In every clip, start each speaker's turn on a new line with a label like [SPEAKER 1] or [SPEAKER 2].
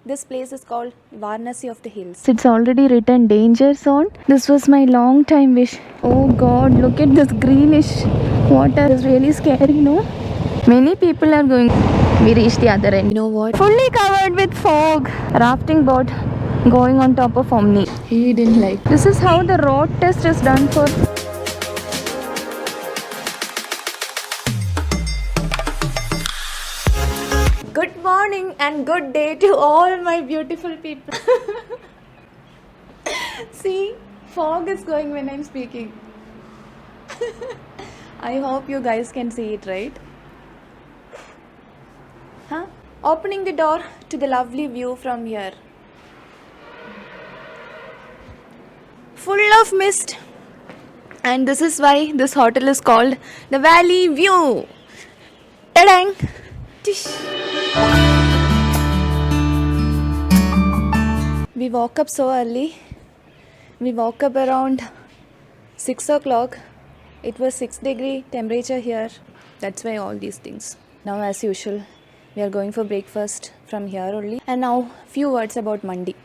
[SPEAKER 1] This place is called Varanasi of the Hills.
[SPEAKER 2] It's already written danger zone. This was my long time wish. Oh god, look at this greenish water. It's really scary, no? Many people are going. We reached the other end.
[SPEAKER 1] You know what?
[SPEAKER 2] Fully covered with fog. Rafting boat going on top of Omni.
[SPEAKER 1] He didn't like.
[SPEAKER 2] This is how the road test is done for.
[SPEAKER 1] Good morning and good day to all my beautiful people. See, fog is going when I'm speaking. I hope you guys can see it, right? Huh? Opening the door to the lovely view from here. Full of mist. And this is why this hotel is called the Valley View. Ta-dang! Tish. We woke up so early. We woke up around 6 o'clock. It was 6-degree temperature here. That's why all these things. Now as usual, we are going for breakfast from here only. And now few words about Mandi.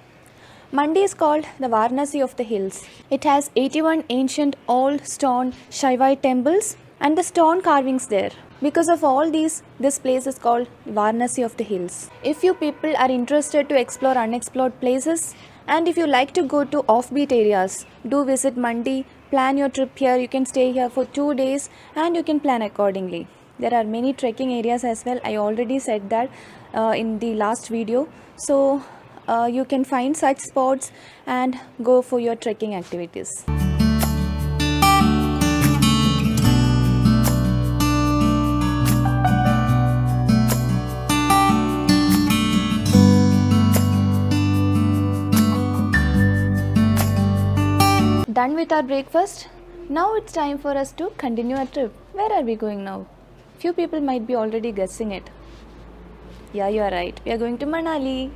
[SPEAKER 1] Mandi is called the Varanasi of the Hills. It has 81 ancient old stone Shaivite temples and the stone carvings there. Because of all these, this place is called Varanasi of the Hills. If you people are interested to explore unexplored places and if you like to go to offbeat areas, do visit Mandi, plan your trip here. You can stay here for 2 days and you can plan accordingly. There are many trekking areas as well. I already said that in the last video. So you can find such spots and go for your trekking activities. Done with our breakfast? Now it's time for us to continue our trip. Where are we going now? Few people might be already guessing it. Yeah, you are right. We are going to Manali.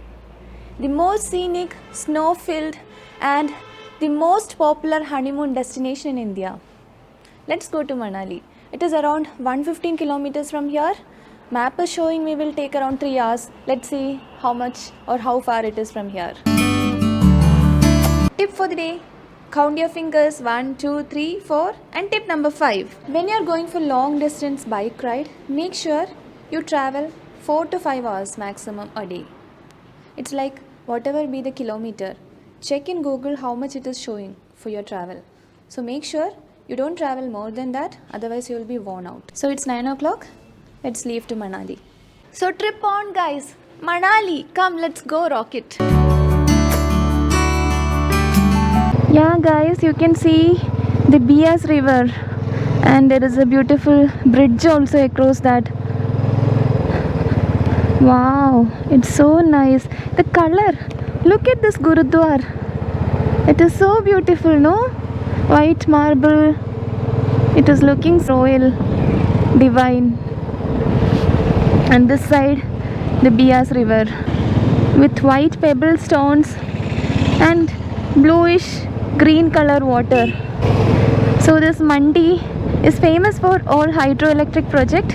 [SPEAKER 1] The most scenic, snow-filled and the most popular honeymoon destination in India. Let's go to Manali. It is around 115 kilometers from here. Map is showing we will take around 3 hours. Let's see how much or how far it is from here. Tip for the day. Count your fingers 1, 2, 3, 4 and tip number 5. When you are going for long distance bike ride, make sure you travel 4 to 5 hours maximum a day. It's like whatever be the kilometer, check in Google how much it is showing for your travel. So make sure you don't travel more than that, otherwise you will be worn out. So it's 9 o'clock, let's leave to Manali. So trip on guys, Manali, come let's go rock it.
[SPEAKER 2] Yeah guys, you can see the Bias river and there is a beautiful bridge also across that. Wow, it's so nice. The color, look at this Gurudwar. It is so beautiful, no? White marble. It is looking royal, divine. And this side, the Bias river with white pebble stones and bluish green color water. So this Mandi is famous for all hydroelectric project.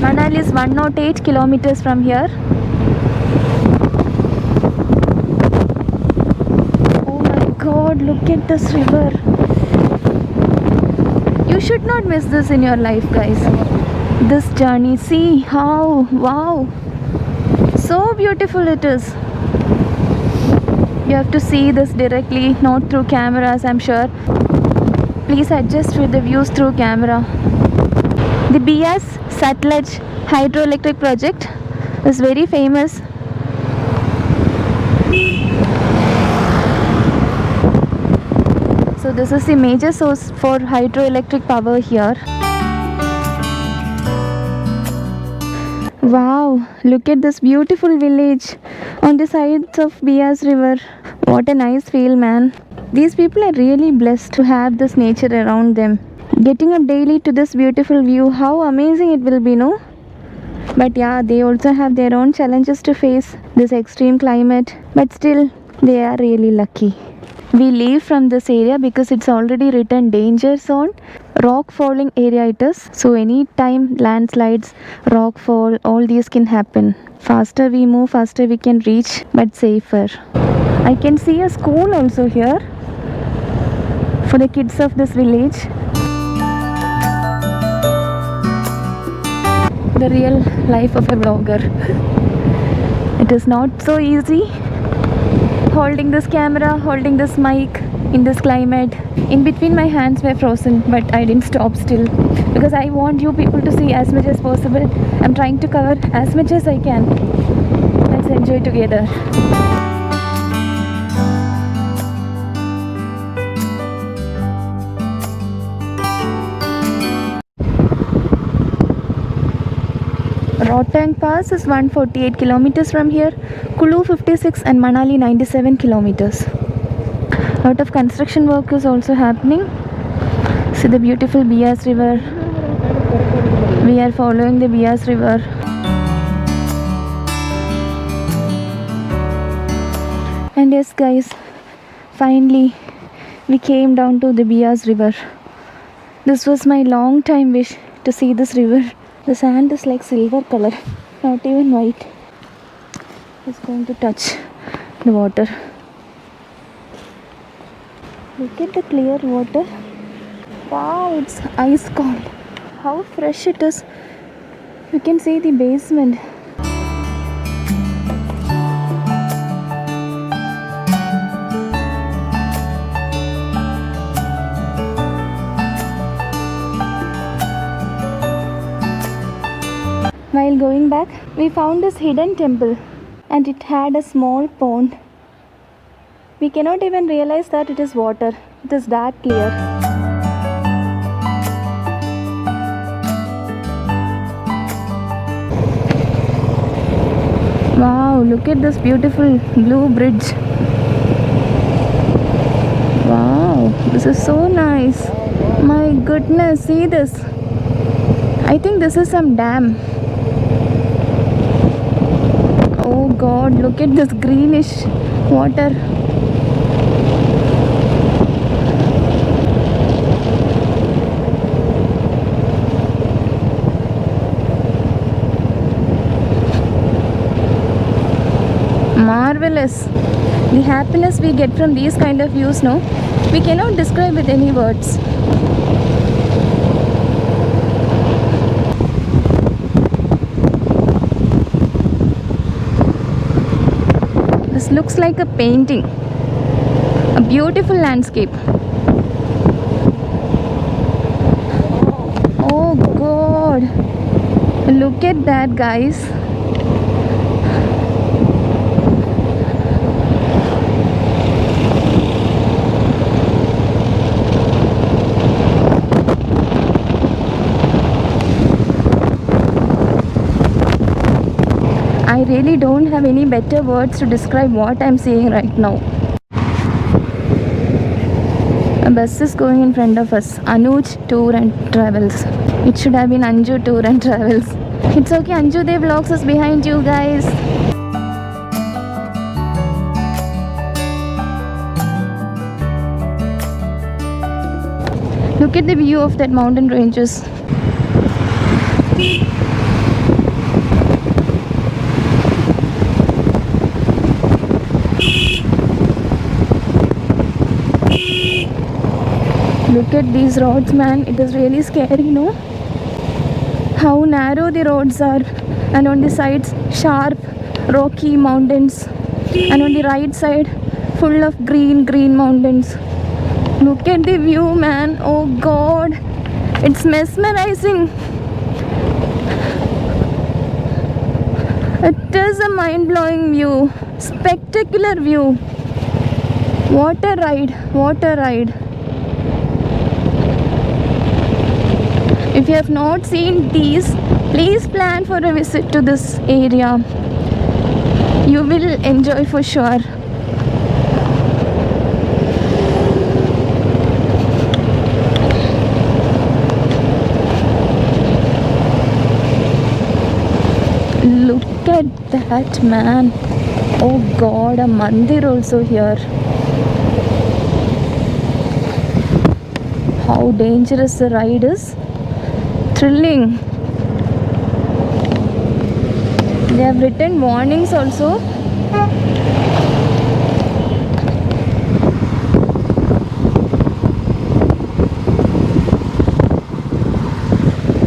[SPEAKER 2] Manali is 108 kilometers from here. Oh my god, look at this river. You should not miss this in your life guys. This journey, see how, wow, so beautiful it is. You have to see this directly, not through cameras, I'm sure. Please adjust with the views through camera. The Bias Satluj hydroelectric project is very famous. So this is the major source for hydroelectric power here. Wow, look at this beautiful village on the sides of Bias river. What a nice feel, man. These people are really blessed to have this nature around them. Getting up daily to this beautiful view, how amazing it will be, no? But yeah, they also have their own challenges to face, this extreme climate. But still, they are really lucky. We leave from this area because it's already written danger zone. Rock falling area it is. So anytime landslides, rock fall, all these can happen. Faster we move, faster we can reach, but safer. I can see a school also here for the kids of this village. The real life of a vlogger. It is not so easy holding this camera, holding this mic in this climate. In between my hands were frozen, but I didn't stop still because I want you people to see as much as possible. I'm trying to cover as much as I can. Let's enjoy together. Rohtang Pass is 148 kilometers from here, Kulu 56 and Manali 97 kilometers. A lot of construction work is also happening. See the beautiful Bias river. We are following the Bias river. And yes guys, finally we came down to the Bias river. This was my long time wish to see this river. The sand is like silver color, not even white. It's going to touch the water. Look at the clear water. Wow, it's ice cold. How fresh it is. You can see the basement. While going back, we found this hidden temple and it had a small pond. We cannot even realize that it is water. It is that clear. Wow, look at this beautiful blue bridge. Wow, this is so nice. My goodness, see this. I think this is some dam. Oh God, look at this greenish water. Marvelous. The happiness we get from these kind of views, no? We cannot describe with any words. This looks like a painting. A beautiful landscape. Oh God. Look at that, guys. I really don't have any better words to describe what I'm seeing right now. A bus is going in front of us. Anuj Tour and Travels. It should have been Anju Tour and Travels. It's okay, Anju Dev Vlogs is behind you guys. Look at the view of that mountain ranges. Look at these roads, man. It is really scary, no? How narrow the roads are, and on the sides sharp rocky mountains, and on the right side full of green mountains. Look at the view, man. Oh God, it's mesmerizing. It is a mind-blowing view, spectacular view. What a ride, what a ride. If you have not seen these, please plan for a visit to this area. You will enjoy for sure. Look at that, man. Oh God, a mandir also here. How dangerous the ride is. Thrilling.
[SPEAKER 1] They have written warnings also.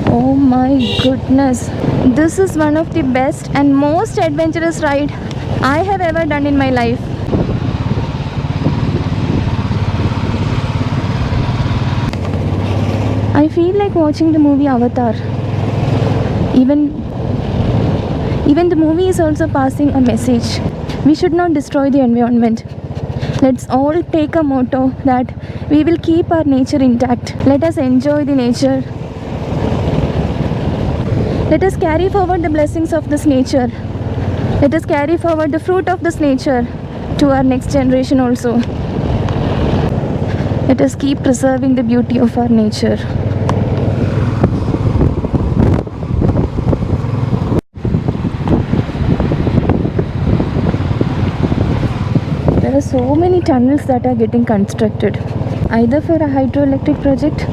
[SPEAKER 1] Oh my goodness. This is one of the best and most adventurous ride I have ever done in my life. I feel like watching the movie Avatar. Even the movie is also passing a message. We should not destroy the environment. Let's all take a motto that we will keep our nature intact. Let us enjoy the nature. Let us carry forward the blessings of this nature. Let us carry forward the fruit of this nature to our next generation also. Let us keep preserving the beauty of our nature. There are so many tunnels that are getting constructed, either for a hydroelectric project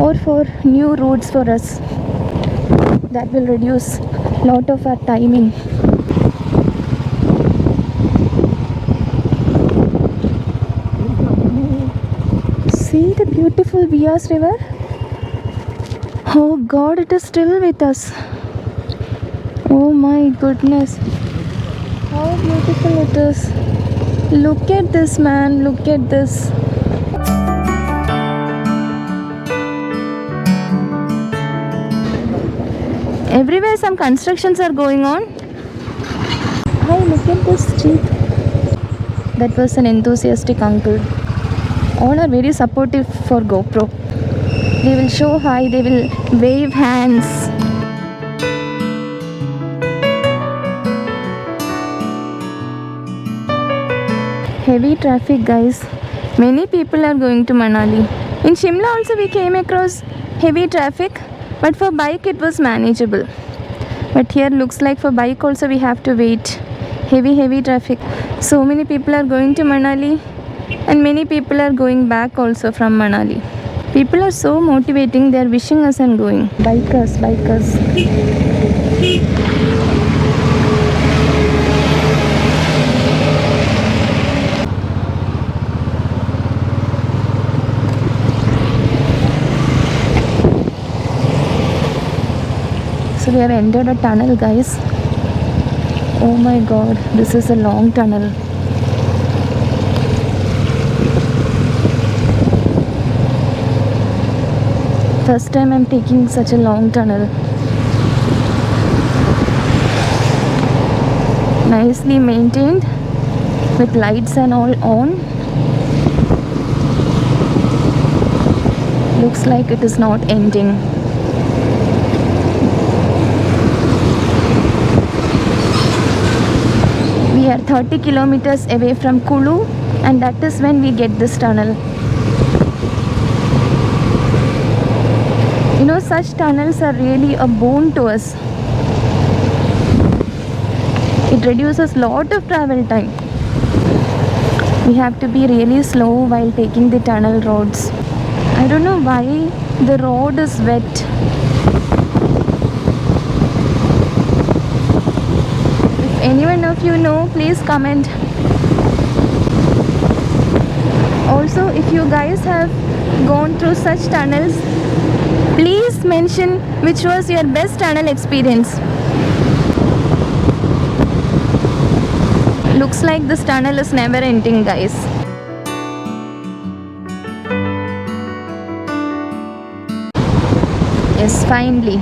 [SPEAKER 1] or for new roads for us. That will reduce a lot of our timing. See the beautiful Bias river? Oh God, it is still with us. Oh my goodness. How beautiful it is. Look at this, man. Look at this. Everywhere some constructions are going on. Hi, look at this jeep. That was an enthusiastic uncle. All are very supportive for GoPro. They will show hi, they will wave hands. Heavy traffic, guys. Many people are going to Manali. In Shimla also we came across heavy traffic, but for bike it was manageable. But here looks like for bike also we have to wait. Heavy traffic. So many people are going to Manali and many people are going back also from Manali. People are so motivating, they are wishing us and going. Bikers. So we have entered a tunnel, guys. Oh my God, this is a long tunnel. First time I'm taking such a long tunnel. Nicely maintained with lights and all on. Looks like it is not ending. We are 30 kilometers away from Kulu, and that is when we get this tunnel. You know, such tunnels are really a boon to us. It reduces lot of travel time. We have to be really slow while taking the tunnel roads. I don't know why the road is wet. If anyone of you know, please comment. Also, if you guys have gone through such tunnels, please mention which was your best tunnel experience. Looks like this tunnel is never ending, guys. Yes, finally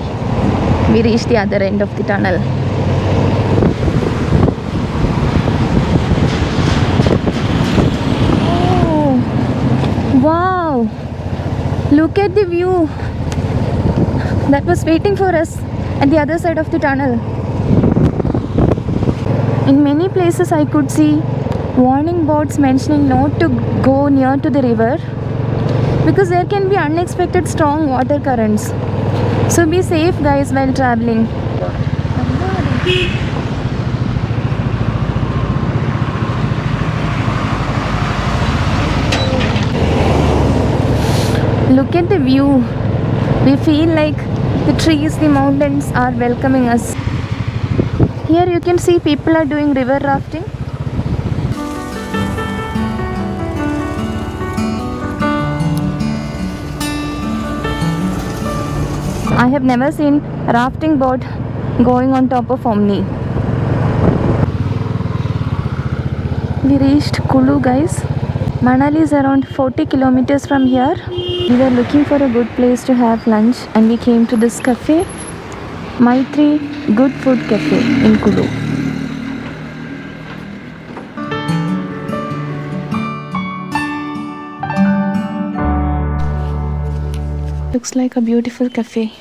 [SPEAKER 1] we reached the other end of the tunnel. Oh, wow! Look at the view that was waiting for us at the other side of the tunnel. In many places I could see warning boards mentioning not to go near to the river because there can be unexpected strong water currents. So be safe, guys, while traveling. Look at the view. We feel like the trees, the mountains are welcoming us.
[SPEAKER 2] Here you can see people are doing river rafting. I have never seen a rafting boat going on top of Omni. We reached Kulu, guys. Manali is around 40 kilometers from here. We were looking for a good place to have lunch and we came to this cafe, Maitri Good Food Cafe in Kulu. Looks like a beautiful cafe.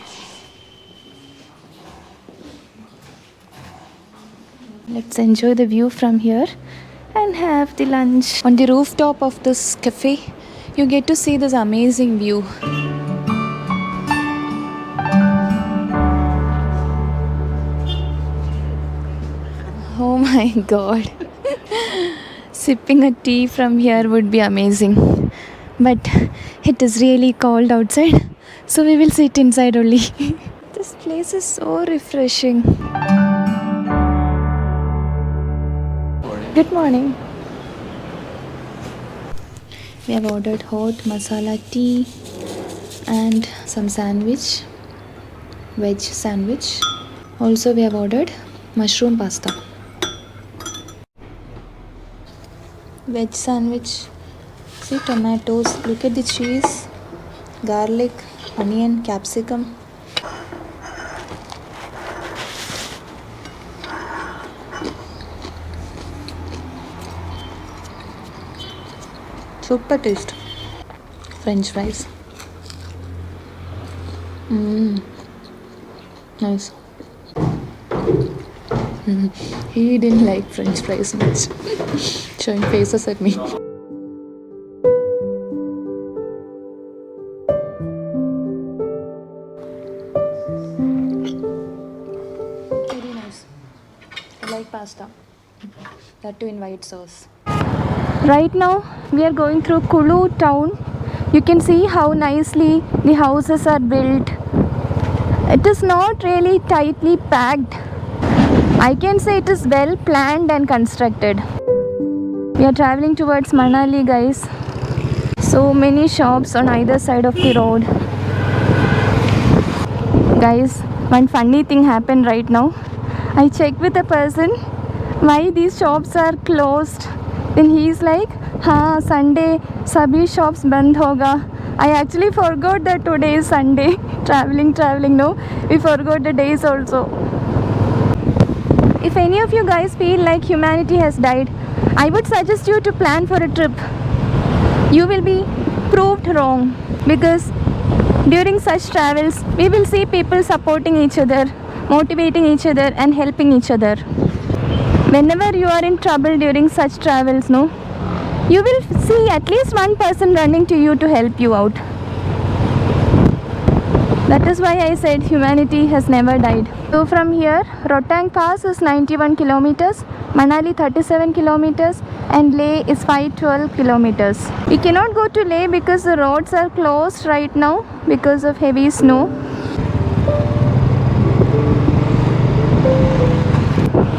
[SPEAKER 2] Let's enjoy the view from here and have the lunch.
[SPEAKER 1] On the rooftop of this cafe, you get to see this amazing view. Oh my god. Sipping a tea from here would be amazing. But it is really cold outside, so we will sit inside only. This place is so refreshing. Good morning. We have ordered hot masala tea and some sandwich, veg sandwich. Also we have ordered mushroom pasta. Veg sandwich. See tomatoes, look at the cheese, garlic, onion, capsicum. Super taste. French fries. Nice. He didn't like French fries much. Showing faces at me. Very nice. I like pasta. That too in white sauce.
[SPEAKER 2] Right now we are going through Kulu town. You can see how nicely the houses are built. It is not really tightly packed. I can say it is well planned and constructed. We are traveling towards Manali, guys. So many shops on either side of the road. Guys, one funny thing happened right now. I checked with a person why these shops are closed. Then he is like, हाँ Sunday सभी shops बंद होगा. I actually forgot that today is Sunday. traveling no, we forgot the days also. If any of you guys feel like humanity has died, I would suggest you to plan for a trip. You will be proved wrong, because during such travels we will see people supporting each other, motivating each other and helping each other. Whenever you are in trouble during such travels, no, you will see at least one person running to you to help you out. That is why I said humanity has never died. So from here, Rohtang Pass is 91 kilometers, Manali 37 kilometers and Leh is 512 kilometers. We cannot go to Leh because the roads are closed right now because of heavy snow.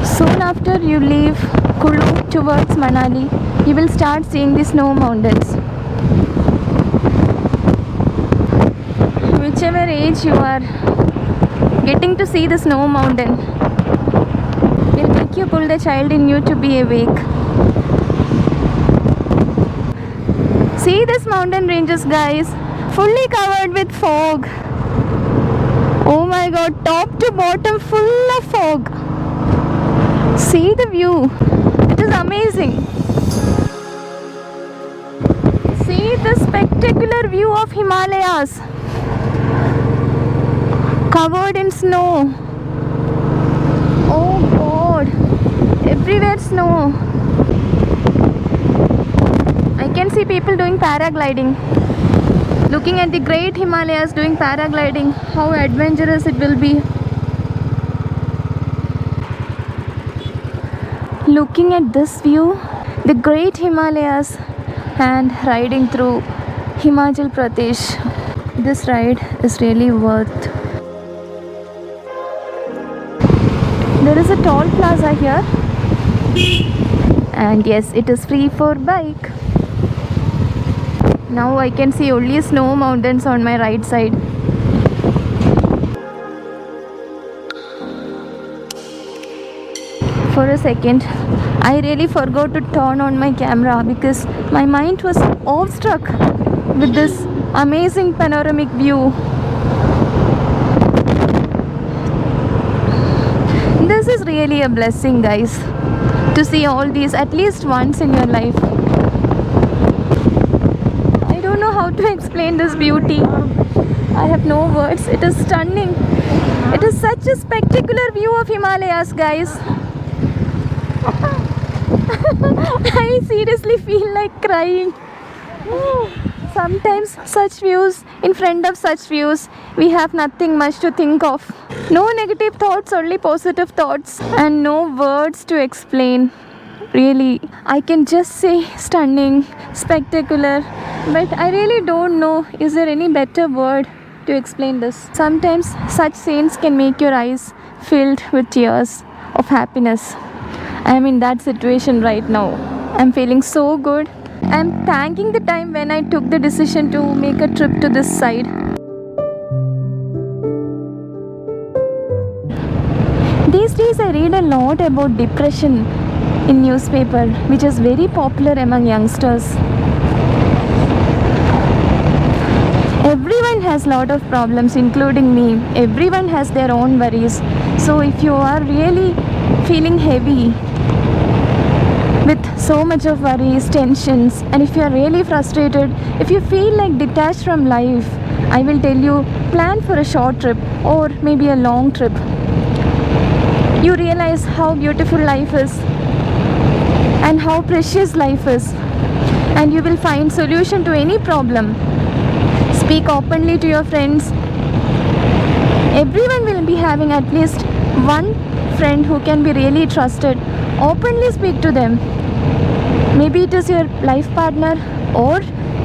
[SPEAKER 2] Soon after you leave Kulu towards Manali, you will start seeing the snow mountains. Whichever age you are, getting to see the snow mountain will make you pull the child in you to be awake. See this mountain ranges, guys, fully covered with fog. Oh my god, top to bottom full of fog. See the view. It is amazing. See the spectacular view of Himalayas covered in snow. Oh god, everywhere snow. I can see people doing paragliding. Looking at the great Himalayas doing paragliding, how adventurous it will be. Looking at this view, the great Himalayas, and riding through Himachal Pradesh. This ride is really worth. There is is a toll plaza here. And yes, it is free for bike. Now I can see only snow mountains on my right side. For a second, I really forgot to turn on my camera because my mind was awestruck with this amazing panoramic view. This is really a blessing, guys, to see all these at least once in your life. I don't know how to explain this beauty. I have no words. It is stunning. It is such a spectacular view of Himalayas, guys. I seriously feel like crying. Sometimes in front of such views, we have nothing much to think of. No negative thoughts, only positive thoughts, and no words to explain. Really, I can just say stunning, spectacular, but I really don't know, is there any better word to explain this? Sometimes such scenes can make your eyes filled with tears of happiness. I am in that situation right now. I'm feeling so good. I'm thanking the time when I took the decision to make a trip to this side. These days I read a lot about depression in newspaper, which is very popular among youngsters. Everyone has lot of problems, including me. Everyone has their own worries. So if you are really feeling heavy with so much of worries, tensions, and if you are really frustrated, if you feel like detached from life, I will tell you, plan for a short trip or maybe a long trip. You realize how beautiful life is and how precious life is, and you will find solution to any problem. Speak openly to your friends. Everyone will be having at least one friend who can be really trusted. Openly speak to them. Maybe it is your life partner or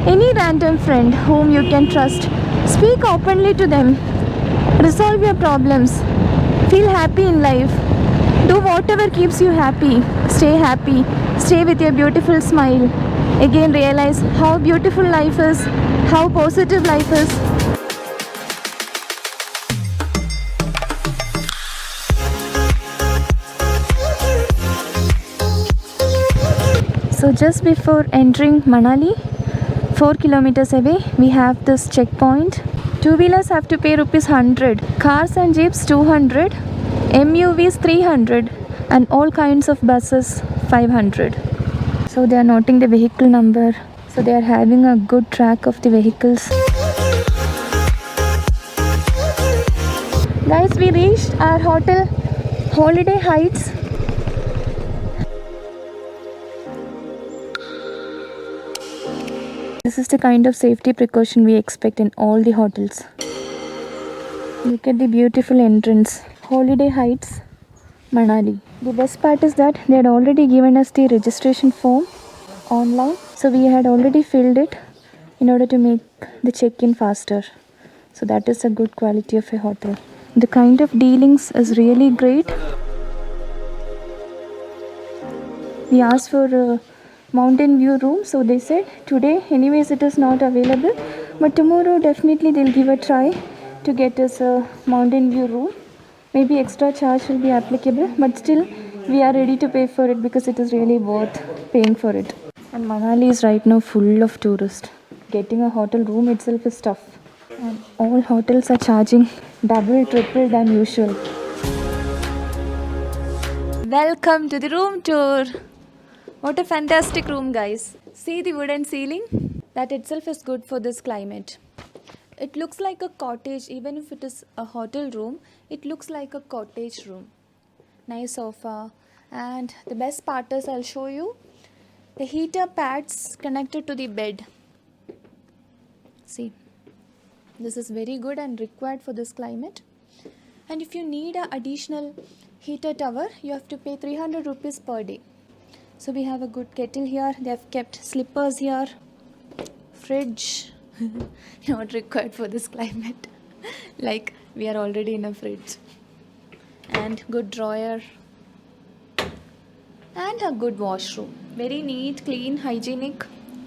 [SPEAKER 2] any random friend whom you can trust. Speak openly to them. Resolve your problems. Feel happy in life. Do whatever keeps you happy. Stay happy. Stay with your beautiful smile. Again, realize how beautiful life is, how positive life is. So just before entering Manali, 4 kilometers away, we have this checkpoint. Two-wheelers have to pay rupees 100, cars and jeeps 200, MUVs 300, and all kinds of buses 500. So they are noting the vehicle number. So they are having a good track of the vehicles. Guys, we reached our hotel, Holiday Heights. This is the kind of safety precaution we expect in all the hotels. Look at the beautiful entrance. Holiday Heights, Manali. The best part is that they had already given us the registration form online. So we had already filled it in order to make the check-in faster. So that is a good quality of a hotel. The kind of dealings is really great. We asked for a mountain view room, so they said today anyways it is not available, but tomorrow definitely they'll give a try to get us a mountain view room. Maybe extra charge will be applicable, but still we are ready to pay for it because it is really worth paying for it. And Manali is right now full of tourists. Getting a hotel room itself is tough. And all hotels are charging double, triple than usual. Welcome to the room tour. What a fantastic room, guys. See the wooden ceiling? That itself is good for this climate. It looks like a cottage, even if it is a hotel room, it looks like a cottage room. Nice sofa. And the best part is, I'll show you, the heater pads connected to the bed. See, this is very good and required for this climate. And if you need an additional heater tower, you have to pay 300 rupees per day. So we have a good kettle here. They have kept slippers here. Fridge. Not required for this climate. Like we are already in a fridge. And good drawer.
[SPEAKER 1] and a good washroom. Very neat, clean, hygienic,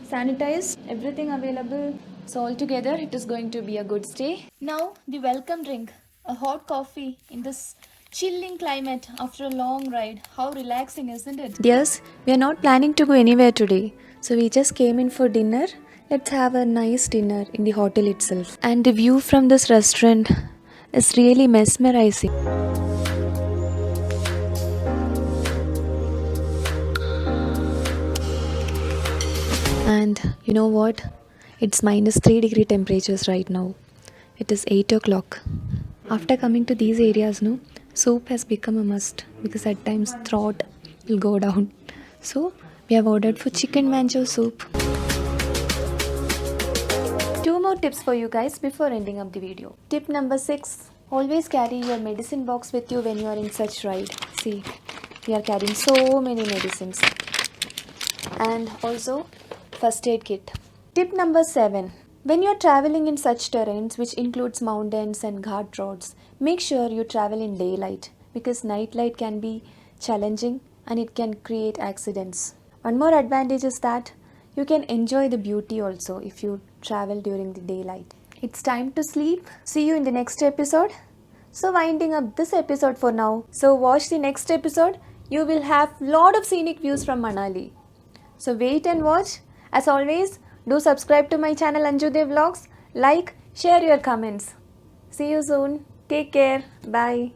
[SPEAKER 1] sanitized, everything available. So altogether it is going to be a good stay. Now the welcome drink, a hot coffee in this chilling climate after a long ride. How relaxing, isn't it? Yes, we are not planning to go anywhere today. So we just came in for dinner. Let's have a nice dinner in the hotel itself. And the view from this restaurant is really mesmerizing. And you know what? It's minus 3 degree temperatures right now. It is 8 o'clock. After coming to these areas, no, soup has become a must because at times throat will go down. So we have ordered for chicken mango soup. Two more tips for you guys before ending up the video. Tip number 6. Always carry your medicine box with you when you are in such ride. See, we are carrying so many medicines. And also first aid kit. Tip number 7. When you are traveling in such terrains which includes mountains and ghat roads, make sure you travel in daylight because night light can be challenging and it can create accidents. One more advantage is that you can enjoy the beauty also if you travel during the daylight. It's time to sleep. See you in the next episode. So winding up this episode for now. So watch the next episode. You will have lot of scenic views from Manali. So wait and watch. As always, do subscribe to my channel Anjude Vlogs. Like, share your comments. See you soon. Take care. Bye.